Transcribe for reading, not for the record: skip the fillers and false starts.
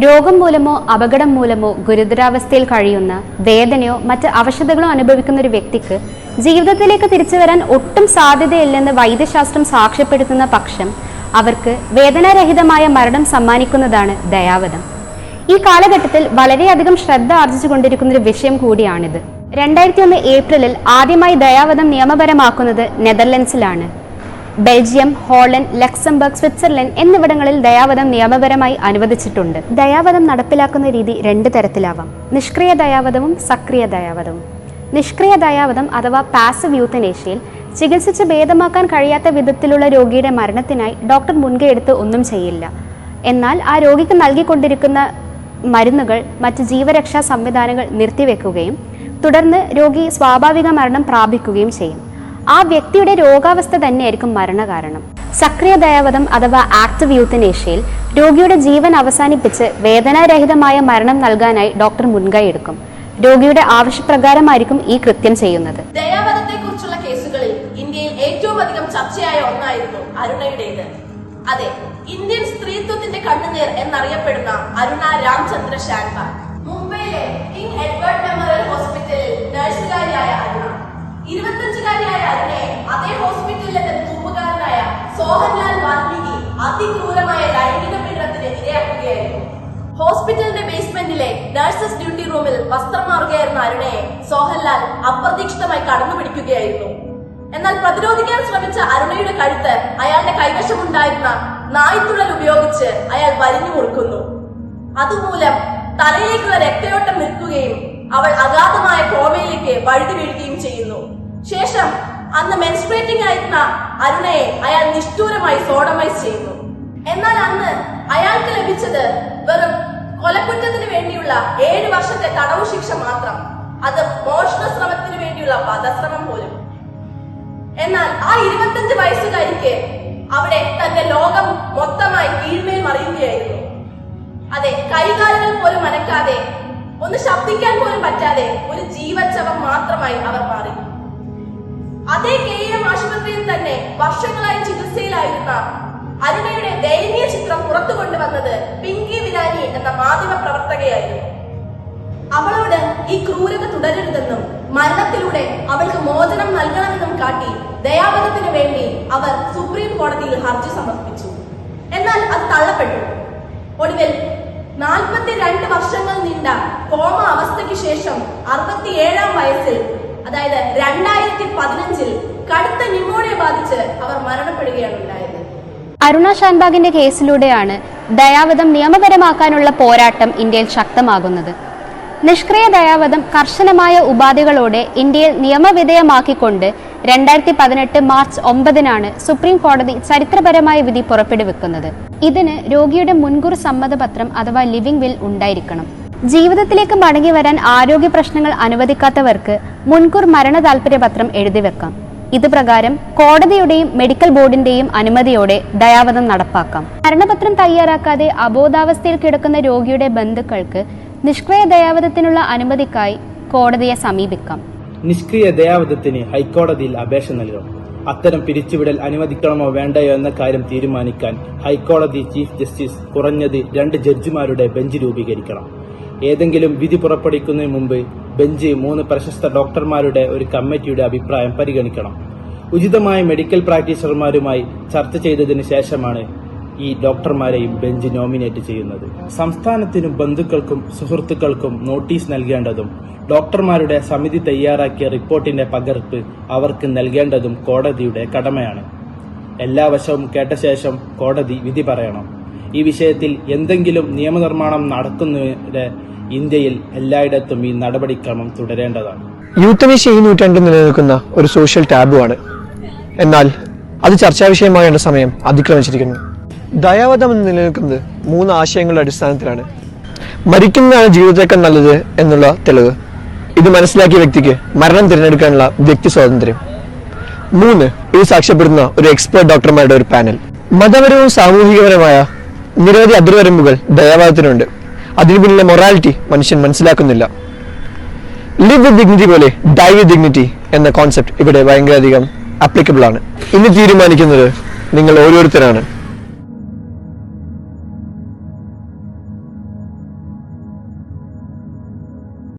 രോഗം മൂലമോ അപകടം മൂലമോ ഗുരുതരാവസ്ഥയിൽ കഴിയുന്ന വേദനയോ മറ്റ് അവശതകളോ അനുഭവിക്കുന്ന ഒരു വ്യക്തിക്ക് ജീവിതത്തിലേക്ക് തിരിച്ചു വരാൻ ഒട്ടും സാധ്യതയില്ലെന്ന് വൈദ്യശാസ്ത്രം സാക്ഷ്യപ്പെടുത്തുന്ന പക്ഷം അവർക്ക് വേദനാരഹിതമായ മരണം സമ്മാനിക്കുന്നതാണ് ദയാവധം. ഈ കാലഘട്ടത്തിൽ വളരെയധികം ശ്രദ്ധ ആർജിച്ചുകൊണ്ടിരിക്കുന്ന ഒരു വിഷയം കൂടിയാണിത്. 2001 ഏപ്രിലിൽ ആദ്യമായി ദയാവധം നിയമപരമാക്കുന്നത് നെതർലൻഡ്സിലാണ്. ബെൽജിയം, ഹോളണ്ട്, ലക്സംബർഗ്, സ്വിറ്റ്സർലൻഡ് എന്നിവിടങ്ങളിൽ ദയാവധം നിയമപരമായി അനുവദിച്ചിട്ടുണ്ട്. ദയാവധം നടപ്പിലാക്കുന്ന രീതി 2 തരത്തിലാവാം: നിഷ്ക്രിയ ദയാവധവും സക്രിയ ദയാവധവും. നിഷ്ക്രിയ ദയാവധം അഥവാ പാസീവ് യൂത്തനേഷ്യയിൽ ചികിത്സിച്ച് ഭേദമാക്കാൻ കഴിയാത്ത വിധത്തിലുള്ള രോഗിയുടെ മരണത്തിനായി ഡോക്ടർ മുൻകൈ എടുത്ത് ഒന്നും ചെയ്യില്ല. എന്നാൽ ആ രോഗിക്ക് നൽകിക്കൊണ്ടിരിക്കുന്ന മരുന്നുകൾ മറ്റ് ജീവരക്ഷാ സംവിധാനങ്ങൾ നിർത്തിവെക്കുകയും തുടർന്ന് രോഗി സ്വാഭാവിക മരണം പ്രാപിക്കുകയും ചെയ്യും. ആ വ്യക്തിയുടെ രോഗാവസ്ഥ തന്നെയായിരിക്കും മരണകാരണം. സക്രിയ ദയാവധം അഥവാ ആക്റ്റീവ് യൂത്തനേഷ്യയിൽ രോഗിയുടെ ജീവൻ അവസാനിപ്പിച്ച് വേദനാരഹിതമായ മരണം നൽകാനായി ഡോക്ടർ മുൻകൈ എടുക്കും. രോഗിയുടെ ആവശ്യപ്രകാരമായിരിക്കും ഈ കൃത്യം ചെയ്യുന്നത്. ദയാവധത്തെക്കുറിച്ചുള്ള കേസുകളിൽ ഇന്ത്യയിൽ ഏറ്റവും അധികം ചർച്ചയായ ഒന്നായിരുന്നു അരുണയുടേത്. അതെ, ഇന്ത്യൻ സ്ത്രീത്വത്തിന്റെ കണ്ണുനീർ എന്നറിയപ്പെടുന്ന അരുണ രാംചന്ദ്ര ഷാൻബാഗ്. മുംബൈയിലെ കിങ് എഡ്വേർഡ് മെമ്മോറിയൽ ഹോസ്പിറ്റലിൽ നഴ്സുകാരിയായ അരുണ, 25-കാരിയായ അരുണയെ അതേ ഹോസ്പിറ്റലിലെ തൂപ്പുകാരനായ സോഹൻലാൽ വാൽമീകി അതിക്രൂരമായ ലൈംഗിക പീഡനത്തിന് ഇരയാക്കുകയായിരുന്നു. ഹോസ്പിറ്റലിന്റെ ബേസ്മെന്റിലെ നഴ്സസ് ഡ്യൂട്ടി റൂമിൽ വസ്ത്രം മാറുകയായിരുന്ന അരുണയെ സോഹൻലാൽ അപ്രതീക്ഷിതമായി കടന്നുപിടിക്കുകയായിരുന്നു. എന്നാൽ പ്രതിരോധിക്കാൻ ശ്രമിച്ച അരുണയുടെ കഴുത്ത് അയാളുടെ കൈവശമുണ്ടായിരുന്ന നായ്ത്തുള്ളൽ ഉപയോഗിച്ച് അയാൾ വലിഞ്ഞു മുറുക്കുന്നു. അതുമൂലം തലയിലേക്കുള്ള രക്തയോട്ടം നിൽക്കുകയും അവൾ അഗാധമായ കോമയിലേക്ക് വഴുതി വീഴുകയും ചെയ്യുന്നു. ശേഷം അന്ന് മെൻസ്ട്രേറ്റിംഗ് ആയിരുന്ന അരുണയെ അയാൾ നിഷ്ഠൂരമായി സോഡമൈസ് ചെയ്യുന്നു. എന്നാൽ അന്ന് അയാൾക്ക് ലഭിച്ചത് വെറും കൊലക്കുറ്റത്തിന് വേണ്ടിയുള്ള 7 വർഷത്തെ തടവു ശിക്ഷ മാത്രം. അത് മോഷണ ശ്രമത്തിന് വേണ്ടിയുള്ള വധശ്രമം പോലും. എന്നാൽ ആ 25 വയസ്സുകാരിക്ക് അവിടെ തന്റെ ലോകം മൊത്തമായി കീഴ്മേൽ മറിയുകയായിരുന്നു. അതെ, കൈകാലുകൾ പോലും അനക്കാതെ, ഒന്ന് ശബ്ദിക്കാൻ പോലും പറ്റാതെ ഒരു ജീവച്ഛവം മാത്രമായി അവർ മാറി. അതേ KEM ആശുപത്രിയിൽ തന്നെ വർഷങ്ങളായി ചികിത്സയിലായിരുന്ന അരുണയുടെ ദയനീയ ചിത്രം പുറത്തു കൊണ്ടുവന്നത് പിങ്കി വിരാനി എന്ന മാധ്യമ പ്രവർത്തകയായിരുന്നു. അവളോട് ഈ ക്രൂരത തുടരരുതെന്നും മരണത്തിലൂടെ അവൾക്ക് മോചനം നൽകണമെന്നും കാട്ടി ദയാവധത്തിന് വേണ്ടി അവർ സുപ്രീം കോടതിയിൽ ഹർജി സമർപ്പിച്ചു. എന്നാൽ അത് തള്ളപ്പെട്ടു. ഒടുവിൽ 42 വർഷങ്ങൾ നീണ്ട കോമ അവസ്ഥയ്ക്ക് ശേഷം 67-ാം വയസ്സിൽ, അതായത് 2015-ൽ കടുത്ത ന്യൂമോണിയ ബാധിച്ച് അവർ മരണപ്പെടുകയാണ് ഉണ്ടായത്. അരുണ ഷാൻബാഗിന്റെ കേസിലൂടെയാണ് ദയാവധം നിയമപരമാക്കാനുള്ള പോരാട്ടം ഇന്ത്യയിൽ ശക്തമാകുന്നത്. നിഷ്ക്രിയ ദയാവധം കർശനമായ ഉപാധികളോടെ ഇന്ത്യയിൽ നിയമവിധേയമാക്കിക്കൊണ്ട് 2018 മാർച്ച് 9-നാണ് സുപ്രീം കോടതി ചരിത്രപരമായ വിധി പുറപ്പെടുവിക്കുന്നത്. ഇതിന് രോഗിയുടെ മുൻകൂർ സമ്മതപത്രം അഥവാ ലിവിംഗ് വിൽ ഉണ്ടായിരിക്കണം. ജീവിതത്തിലേക്ക് മടങ്ങി വരാൻ ആരോഗ്യ പ്രശ്നങ്ങൾ അനുവദിക്കാത്തവർക്ക് മുൻകൂർ മരണ താൽപര്യപത്രം എഴുതിവെക്കാം. ഇത് പ്രകാരം കോടതിയുടെയും മെഡിക്കൽ ബോർഡിന്റെയും അനുമതിയോടെ ദയാവധം നടപ്പാക്കാം. മരണപത്രം തയ്യാറാക്കാതെ അബോധാവസ്ഥയിൽ കിടക്കുന്ന രോഗിയുടെ ബന്ധുക്കൾക്ക് നിഷ്ക്രിയ ദയാവധത്തിനുള്ള അനുമതിക്കായി കോടതിയെ സമീപിക്കാം. നിഷ്ക്രിയ ദയാവധത്തിന് ഹൈക്കോടതിയിൽ അപേക്ഷ നൽകാം. അത്തരം പിരിച്ചുവിടൽ അനുവദിക്കണമോ വേണ്ടയോ എന്ന കാര്യം തീരുമാനിക്കാൻ ഹൈക്കോടതി ചീഫ് ജസ്റ്റിസ് കുറഞ്ഞത് 2 ജഡ്ജിമാരുടെ ബെഞ്ച് രൂപീകരിക്കണം. ഏതെങ്കിലും വിധി പുറപ്പെടുവിക്കുന്നതിന് മുമ്പ് ബെഞ്ച് 3 പ്രശസ്ത ഡോക്ടർമാരുടെ ഒരു കമ്മിറ്റിയുടെ അഭിപ്രായം പരിഗണിക്കണം. ഉചിതമായ മെഡിക്കൽ പ്രാക്ടീഷണർമാരുമായി ചർച്ച ചെയ്തതിനു ശേഷമാണ് ഈ ഡോക്ടർമാരെയും ബെഞ്ച് നോമിനേറ്റ് ചെയ്യുന്നത്. സംസ്ഥാനത്തിനും ബന്ധുക്കൾക്കും സുഹൃത്തുക്കൾക്കും നോട്ടീസ് നൽകേണ്ടതും ഡോക്ടർമാരുടെ സമിതി തയ്യാറാക്കിയ റിപ്പോർട്ടിന്റെ പകർപ്പ് അവർക്ക് നൽകേണ്ടതും കോടതിയുടെ കടമയാണ്. എല്ലാ വശവും കേട്ട ശേഷം കോടതി വിധി പറയണം. ഈ വിഷയത്തിൽ എന്തെങ്കിലും നിയമനിർമ്മാണം നടക്കുന്നതിന് ഇന്ത്യയിൽ എല്ലായിടത്തും ഈ നടപടിക്രമം തുടരേണ്ടതാണ്. യൂത്തനേഷ്യ ഈ നൂറ്റാണ്ടിൽ നിലനിൽക്കുന്ന ഒരു സോഷ്യൽ ടാബുവാണ്. എന്നാൽ അത് ചർച്ചാ വിഷയമാകേണ്ട സമയം അതിക്രമിച്ചിരിക്കുന്നു. ദയാവധം എന്ന് നിലനിൽക്കുന്നത് 3 ആശയങ്ങളുടെ അടിസ്ഥാനത്തിലാണ്. മരിക്കുന്നതാണ് ജീവിതത്തേക്കാൾ നല്ലത് എന്നുള്ള തെളിവ്. ഇത് മനസ്സിലാക്കിയ വ്യക്തിക്ക് മരണം തിരഞ്ഞെടുക്കാനുള്ള വ്യക്തി സ്വാതന്ത്ര്യം. 3, ഇത് സാക്ഷ്യപ്പെടുന്ന ഒരു എക്സ്പേർട്ട് ഡോക്ടർമാരുടെ ഒരു പാനൽ. മതപരവും സാമൂഹികപരമായ നിരവധി അതിർവരമ്പുകൾ ദയാവധത്തിനുണ്ട്. അതിനു പിന്നിലെ മൊറാലിറ്റി മനുഷ്യൻ മനസ്സിലാക്കുന്നില്ല. ലിവ് വിത്ത് ഡിഗ്നിറ്റി പോലെ ഡൈ വിത്ത് ഡിഗ്നിറ്റി എന്ന കോൺസെപ്റ്റ് ഇവിടെ ഭയങ്കരധികം ആപ്ലിക്കബിൾ ആണ്. ഇന്ന് തീരുമാനിക്കുന്നത് നിങ്ങൾ ഓരോരുത്തരാണ്.